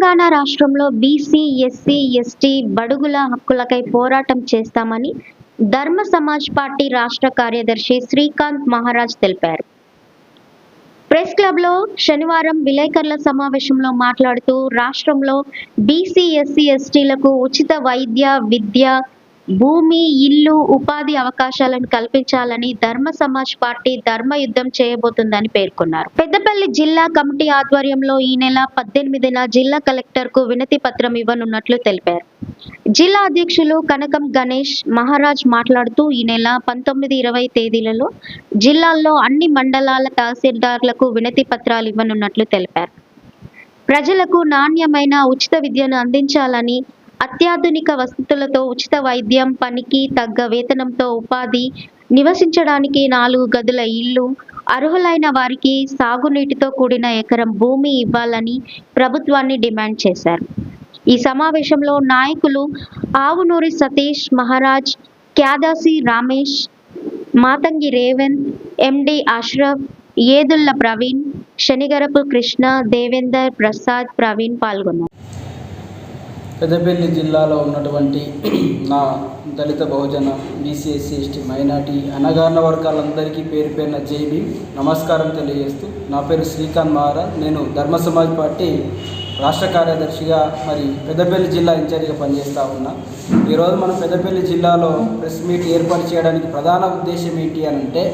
తెలంగాణ రాష్ట్రంలో BC, SC, ST, బడుగుల హక్కులకై పోరాటం చేస్తామని ధర్మ సమాజ్ పార్టీ రాష్ట్ర కార్యదర్శి శ్రీకాంత్ మహారాజ్ తెలిపారు. ప్రెస్ క్లబ్లో శనివారం విలేకరుల సమావేశంలో మాట్లాడుతూ రాష్ట్రంలో బీసీ, ఎస్సీ, ఎస్టీలకు ఉచిత వైద్య, విద్య, భూమి, ఇల్లు, ఉపాధి అవకాశాలను కల్పించాలని ధర్మ సమాజ్ పార్టీ ధర్మయుద్ధం చేయబోతుందని పేర్కొన్నారు. పెద్దపల్లి జిల్లా కమిటీ ఆధ్వర్యంలో ఈ నెల 18న జిల్లా కలెక్టర్కు వినతి పత్రం ఇవ్వనున్నట్లు తెలిపారు. జిల్లా అధ్యక్షులు కనకం గణేష్ మహారాజ్ మాట్లాడుతూ ఈ నెల 19, 20 తేదీలలో జిల్లాల్లో అన్ని మండలాల తహసీల్దార్లకు వినతి పత్రాలు ఇవ్వనున్నట్లు తెలిపారు. ప్రజలకు నాణ్యమైన ఉచిత విద్యను అందించాలని, అత్యాధునిక వసతులతో ఉచిత వైద్యం, పనికి తగ్గ వేతనంతో ఉపాధి, నివసించడానికి 4 గదుల ఇల్లు, అర్హులైన వారికి సాగునీటితో కూడిన ఎకరం భూమి ఇవ్వాలని ప్రభుత్వాన్ని డిమాండ్ చేశారు. ఈ సమావేశంలో నాయకులు ఆవునూరి సతీష్ మహారాజ్, క్యాదాసి రమేష్, మాతంగి రేవంత్, ఎండి అష్రఫ్, ఏదుల్ల ప్రవీణ్, శనిగరపు కృష్ణ, దేవేందర్, ప్రసాద్, ప్రవీణ్ పాల్గొన్నారు. పెద్దపల్లి జిల్లాలో ఉన్నటువంటి నా దళిత, బహుజన, బీసీ, ఎస్సీ, ఎస్టీ, మైనార్టీ, అణగారిన వర్గాలందరికీ పేరు పేరున జై భీమ్ నమస్కారం తెలియజేస్తూ, నా పేరు శ్రీకాంత్ మహారాజ్. నేను ధర్మ సమాజ్ పార్టీ రాష్ట్ర కార్యదర్శిగా పెద్దపల్లి జిల్లా ఇన్ఛార్జిగా పనిచేస్తూ ఉన్నా. ఈరోజు మనం పెద్దపల్లి జిల్లాలో ప్రెస్ మీట్ ఏర్పాటు చేయడానికి ప్రధాన ఉద్దేశం ఏంటి అని అంటే,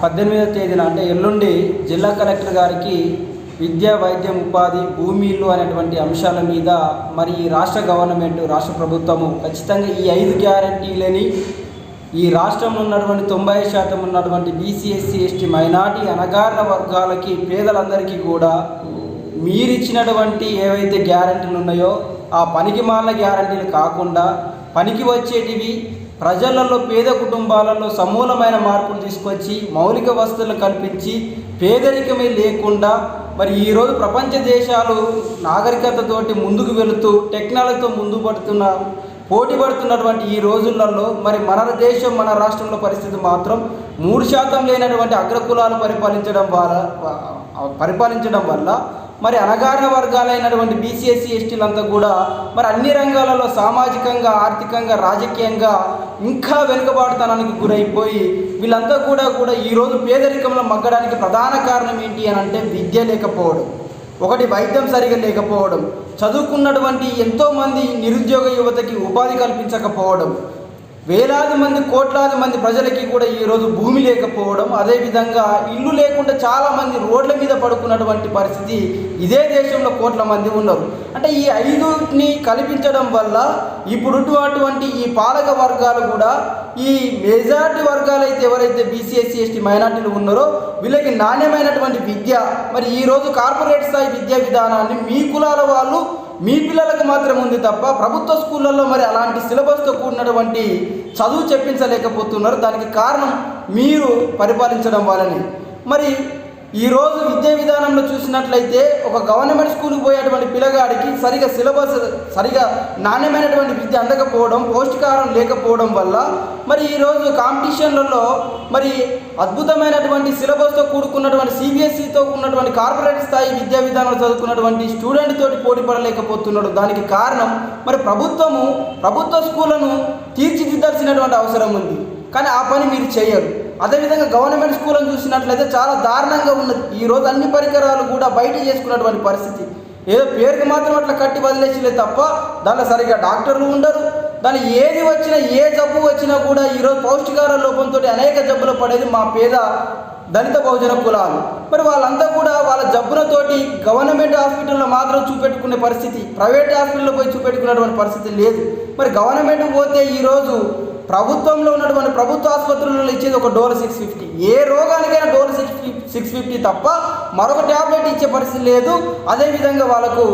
18వ తేదీన అంటే ఎల్లుండి జిల్లా కలెక్టర్ గారికి విద్య, వైద్యం, ఉపాధి, భూమి, ఇల్లు అనేటువంటి అంశాల మీద ఈ రాష్ట్ర గవర్నమెంట్, రాష్ట్ర ప్రభుత్వము ఖచ్చితంగా ఈ 5 గ్యారంటీలని ఈ రాష్ట్రంలో ఉన్నటువంటి 90% ఉన్నటువంటి బీసీ, ఎస్సీ, ఎస్టీ, మైనార్టీ, అణగారిన వర్గాలకి, పేదలందరికీ కూడా మీరిచ్చినటువంటి ఏవైతే గ్యారంటీలు ఉన్నాయో ఆ పనికి మాలిన గ్యారంటీలు కాకుండా పనికి వచ్చేటివి, ప్రజలలో, పేద కుటుంబాలలో సమూలమైన మార్పులు తీసుకొచ్చి మౌలిక వసతులను కల్పించి పేదరికమే లేకుండా ఈరోజు ప్రపంచ దేశాలు నాగరికతతోటి ముందుకు వెళుతూ టెక్నాలజీతో పోటీ పడుతున్నటువంటి ఈ రోజులలో మన దేశం, మన రాష్ట్రంలో పరిస్థితి మాత్రం 3% లేనటువంటి అగ్రకులాలు పరిపాలించడం వల్ల అణగారిన వర్గాలైనటువంటి బీసీ, ఎస్సీ, ఎస్టీలంతా కూడా అన్ని రంగాలలో సామాజికంగా, ఆర్థికంగా, రాజకీయంగా ఇంకా వెనుకబాటుతనానికి గురైపోయి వీళ్ళంతా కూడా ఈరోజు పేదరికంలో మగ్గడానికి ప్రధాన కారణం ఏంటి అని అంటే విద్య లేకపోవడం, ఒకటి వైద్యం సరిగా లేకపోవడం, చదువుకున్నటువంటి ఎంతోమంది నిరుద్యోగ యువతకి ఉపాధి కల్పించకపోవడం, వేలాది మంది, కోట్లాది మంది ప్రజలకి కూడా ఈరోజు భూమి లేకపోవడం, అదేవిధంగా ఇల్లు లేకుండా చాలామంది రోడ్ల మీద పడుకున్నటువంటి పరిస్థితి ఇదే దేశంలో కోట్ల మంది ఉన్నారు. అంటే ఈ 5ని కల్పించడం వల్ల ఇప్పుడున్నటువంటి ఈ పాలక వర్గాలు కూడా ఈ మెజారిటీ వర్గాలు అయితే ఎవరైతే బీసీ, ఎస్సీ, ఎస్టీ, మైనార్టీలు ఉన్నారో వీళ్ళకి నాణ్యమైనటువంటి విద్య, ఈరోజు కార్పొరేట్ స్థాయి విద్యా విధానాన్ని మీ కులాల వాళ్ళు మీ పిల్లలకు మాత్రం ఉంది తప్ప ప్రభుత్వ స్కూళ్ళల్లో అలాంటి సిలబస్తో కూడినటువంటి చదువు చెప్పించలేకపోతున్నారు. దానికి కారణం మీరు పరిపాలించడం వల్లనే. ఈరోజు విద్యా విధానంలో చూసినట్లయితే ఒక గవర్నమెంట్ స్కూల్కి పోయేటువంటి పిల్లగాడికి సరిగా నాణ్యమైనటువంటి విద్య అందకపోవడం, పౌష్టికాహారం లేకపోవడం వల్ల ఈరోజు కాంపిటీషన్లలో అద్భుతమైనటువంటి సిలబస్తో కూడుకున్నటువంటి సిబిఎస్ఈతో ఉన్నటువంటి కార్పొరేట్ స్థాయి విద్యా విధానంలో చదువుకున్నటువంటి స్టూడెంట్ తోటి పోటీ పడలేకపోతున్నాడు. దానికి కారణం ప్రభుత్వ స్కూళ్ళను తీర్చిదిద్దాల్సినటువంటి అవసరం ఉంది, కానీ ఆ పని మీరు చేయరు. అదేవిధంగా గవర్నమెంట్ స్కూళ్ళను చూసినట్లయితే చాలా దారుణంగా ఉన్నది. ఈరోజు అన్ని పరికరాలు కూడా బయట చేసుకున్నటువంటి పరిస్థితి. ఏదో పేరుకి మాత్రం అట్లా కట్టి వదిలేసిలే తప్ప దాంట్లో సరిగ్గా డాక్టర్లు ఉండరు. దాని ఏది వచ్చినా, ఏ జబ్బు వచ్చినా కూడా ఈరోజు పౌష్టికాహార లోపంతో అనేక జబ్బులు పడేది మా పేద దళిత, బహుజన కులాలు. వాళ్ళంతా కూడా వాళ్ళ జబ్బులతోటి గవర్నమెంట్ హాస్పిటల్లో మాత్రం చూపెట్టుకునే పరిస్థితి, ప్రైవేట్ హాస్పిటల్లో పోయి చూపెట్టుకునేటువంటి పరిస్థితి లేదు. గవర్నమెంట్ పోతే ఈరోజు ప్రభుత్వంలో ఉన్నటువంటి ప్రభుత్వ ఆసుపత్రులలో ఇచ్చేది ఒక డోర్ 650, ఏ రోగానికైనా డోర్ 650 తప్ప మరొక ట్యాబ్లెట్ ఇచ్చే పరిస్థితి లేదు. అదేవిధంగా వాళ్ళకు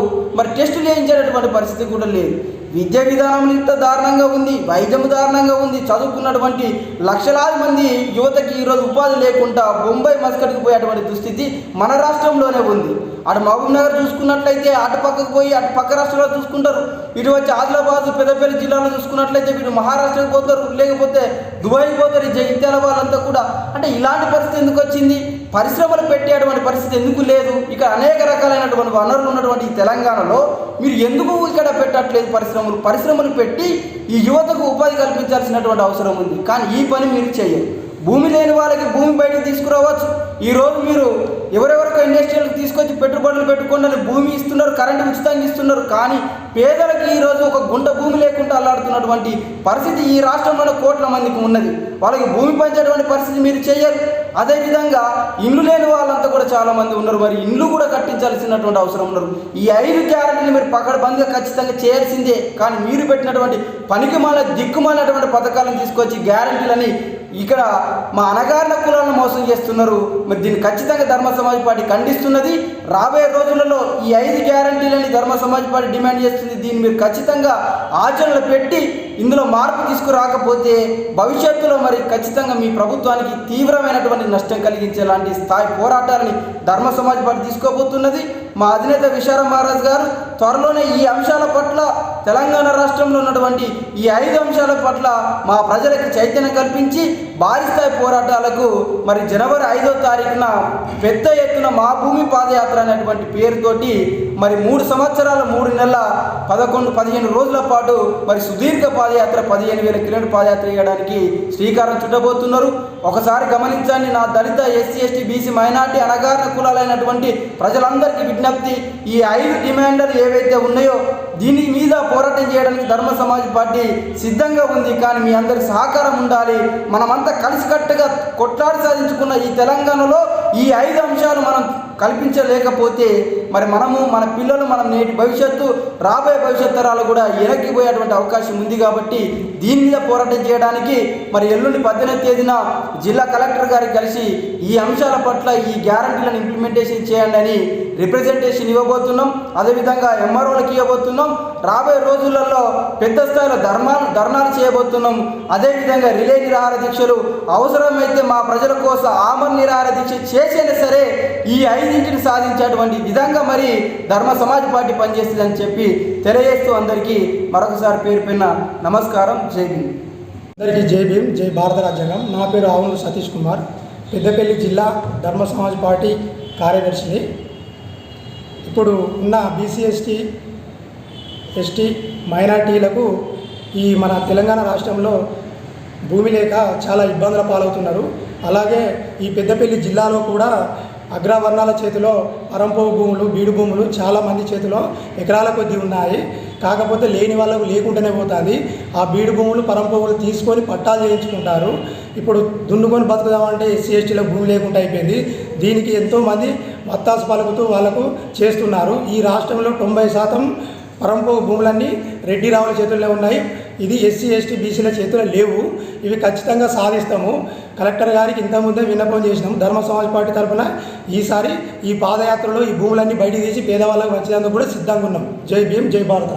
టెస్టులు చేయించేటటువంటి పరిస్థితి కూడా లేదు. విద్యా విధానం ఇంత దారుణంగా ఉంది, వైద్యం దారుణంగా ఉంది. చదువుకున్నటువంటి లక్షలాది మంది యువతకి ఈరోజు ఉపాధి లేకుండా బొంబాయి, మస్కట్కి పోయేటువంటి దుస్థితి మన రాష్ట్రంలోనే ఉంది. అటు మహబూబ్ నగర్ చూసుకున్నట్లయితే అటు పక్కకు పోయి అటు పక్క రాష్ట్రాల్లో చూసుకుంటారు, ఇటు వచ్చి ఆదిలాబాద్, పెద్దపల్లి జిల్లాలో చూసుకున్నట్లయితే వీళ్ళు మహారాష్ట్రకి పోతారు, లేకపోతే దుబాయ్కి పోతారు. జగిత్యాల వాళ్ళంతా కూడా. అంటే ఇలాంటి పరిస్థితి ఎందుకు వచ్చింది? పరిశ్రమలు పెట్టేటువంటి పరిస్థితి ఎందుకు లేదు? ఇక్కడ అనేక రకాలైనటువంటి వనరులు ఉన్నటువంటి ఈ తెలంగాణలో మీరు ఎందుకు ఇక్కడ పెట్టట్లేదు? పరిశ్రమలు పెట్టి ఈ యువతకు ఉపాధి కల్పించాల్సినటువంటి అవసరం ఉంది. కానీ ఈ పని మీరు చేయరు. భూమి లేని వాళ్ళకి భూమి బయటకు తీసుకురావచ్చు. ఈరోజు మీరు ఎవరెవరికో ఇండస్ట్రియల్కి తీసుకొచ్చి పెట్టుబడులు పెట్టుకుని భూమి ఇస్తున్నారు, కరెంటు ఉచితంగా ఇస్తున్నారు. కానీ పేదలకి ఈరోజు ఒక గుంట భూమి లేకుండా అల్లాడుతున్నటువంటి పరిస్థితి ఈ రాష్ట్రంలోనే కోట్ల మందికి ఉన్నది. వాళ్ళకి భూమి పంచేటువంటి పరిస్థితి మీరు చేయరు. అదేవిధంగా ఇల్లు లేని వాళ్ళంతా కూడా చాలామంది ఉన్నారు. మరి ఇల్లు కూడా కట్టించాల్సినటువంటి అవసరం ఉన్నారు. ఈ 5 గ్యారెంటీలు మీరు పకడ్బందీగా ఖచ్చితంగా చేయాల్సిందే. కానీ మీరు పెట్టినటువంటి దిక్కుమాలినటువంటి పథకాలను తీసుకొచ్చి గ్యారెంటీలని ఇక్కడ మా అణగారిన కులాలను మోసం చేస్తున్నారు. మరి దీన్ని ఖచ్చితంగా ధర్మ సమాజ్ పార్టీ ఖండిస్తున్నది. రాబోయే రోజులలో ఈ 5 గ్యారెంటీలని ధర్మ సమాజ్ పార్టీ డిమాండ్ చేస్తుంది. దీన్ని మీరు ఖచ్చితంగా ఆచరణలో పెట్టి ఇందులో మార్పు తీసుకురాకపోతే భవిష్యత్తులో మరి ఖచ్చితంగా మీ ప్రభుత్వానికి తీవ్రమైనటువంటి నష్టం కలిగించేలాంటి స్థాయి పోరాటాలని ధర్మ సమాజ్ పార్టీ తీసుకోబోతున్నది. మా అధినేత విశారం మహారాజ్ గారు త్వరలోనే ఈ అంశాల పట్ల తెలంగాణ రాష్ట్రంలో ఉన్నటువంటి ఈ 5 అంశాల పట్ల మా ప్రజలకు చైతన్యం కల్పించి భారీ స్థాయి పోరాటాలకు మరి జనవరి 5వ తారీఖున పెద్ద ఎత్తున మా భూమి పాదయాత్ర అనేటువంటి పేరుతోటి మరి 3 సంవత్సరాల 3 నెలల 11-15 రోజుల పాటు మరి సుదీర్ఘ పాదయాత్ర 15,000 కిలోమీటర్ పాదయాత్ర చేయడానికి శ్రీకారం చుట్టబోతున్నారు. ఒకసారి గమనించండి. నా దళిత, ఎస్సీ, ఎస్టీ, బీసీ, మైనార్టీ, అణగారిన కులాలైనటువంటి ప్రజలందరికీ విజ్ఞప్తి, ఈ 5 డిమాండ్లు ఏవైతే ఉన్నాయో దీని మీద పోరాటం చేయడానికి ధర్మ సమాజ్ పార్టీ సిద్ధంగా ఉంది. కానీ మీ అందరి సహకారం ఉండాలి. మనమంతా కలిసికట్టుగా కొట్లాడి సాధించుకున్న ఈ తెలంగాణలో ఈ 5 అంశాలు మనం కల్పించలేకపోతే మరి మనము, మన పిల్లలు, మనం నేటి భవిష్యత్తు, రాబోయే భవిష్యత్ తరాలు కూడా వెనక్కిపోయేటువంటి అవకాశం ఉంది. కాబట్టి దీని మీద పోరాటం చేయడానికి మరి ఎల్లుండి 18వ తేదీన జిల్లా కలెక్టర్ గారికి కలిసి ఈ అంశాల పట్ల ఈ గ్యారంటీలను ఇంప్లిమెంటేషన్ చేయండి అని రిప్రజెంటేషన్ ఇవ్వబోతున్నాం. అదేవిధంగా ఎంఆర్ఓలకు ఇవ్వబోతున్నాం. రాబోయే రోజులలో పెద్ద స్థాయిలో ధర్నాలు చేయబోతున్నాం. అదేవిధంగా రిలే నిరాహార దీక్షలు, అవసరమైతే మా ప్రజల కోసం ఆమరణ నిరాహార దీక్ష చేసైనా సరే ఈ 5ంటిని సాధించేటువంటి విధంగా మరి ధర్మ సమాజ్ పార్టీ పనిచేస్తుందని చెప్పి తెలియజేస్తూ అందరికీ మరొకసారి పేరు పైన నమస్కారం. జై భీమ్. అందరికీ జై భీమ్, జై భారత రాజ్యాంగం. నా పేరు ఆవునూరు సతీష్ కుమార్, పెద్దపల్లి జిల్లా ధర్మ సమాజ్ పార్టీ కార్యదర్శిని. ఇప్పుడు ఉన్న బీసీ, ఎస్టీ, మైనార్టీలకు ఈ మన తెలంగాణ రాష్ట్రంలో భూమి లేక చాలా ఇబ్బందుల పాలవుతున్నారు. అలాగే ఈ పెద్దపల్లి జిల్లాలో కూడా అగ్రవర్ణాల చేతిలో పరంపోగు భూములు, బీడు భూములు చాలామంది చేతిలో ఎకరాల కొద్దీ ఉన్నాయి. కాకపోతే లేని వాళ్ళకు లేకుండానే పోతుంది. ఆ బీడు భూములు, పరంపోగులు తీసుకొని పట్టాలు చేయించుకుంటారు. ఇప్పుడు దున్నుకొని బతుకుదామంటే ఎస్సీ, ఎస్టీలకు భూమి లేకుండా అయిపోయింది. దీనికి ఎంతోమంది వత్తాసు పలుకుతూ వాళ్ళకు చేస్తున్నారు. ఈ రాష్ట్రంలో 90% పరంపోగు భూములన్నీ రెడ్డి రావుల చేతుల్లో ఉన్నాయి. ఇది ఎస్సీ, ఎస్టీ, బీసీల చేతుల్లో లేవు. ఇవి ఖచ్చితంగా సాధిస్తాము. కలెక్టర్ గారికి ఇంతకుముందే విన్నపం చేసినాము. ధర్మ సమాజ్ పార్టీ తరఫున ఈసారి ఈ పాదయాత్రలో ఈ భూములన్నీ బయటికి తీసి పేదవాళ్ళకు వచ్చేందుకు కూడా సిద్ధంగా ఉన్నాం. జై భీమ్, జై భారత.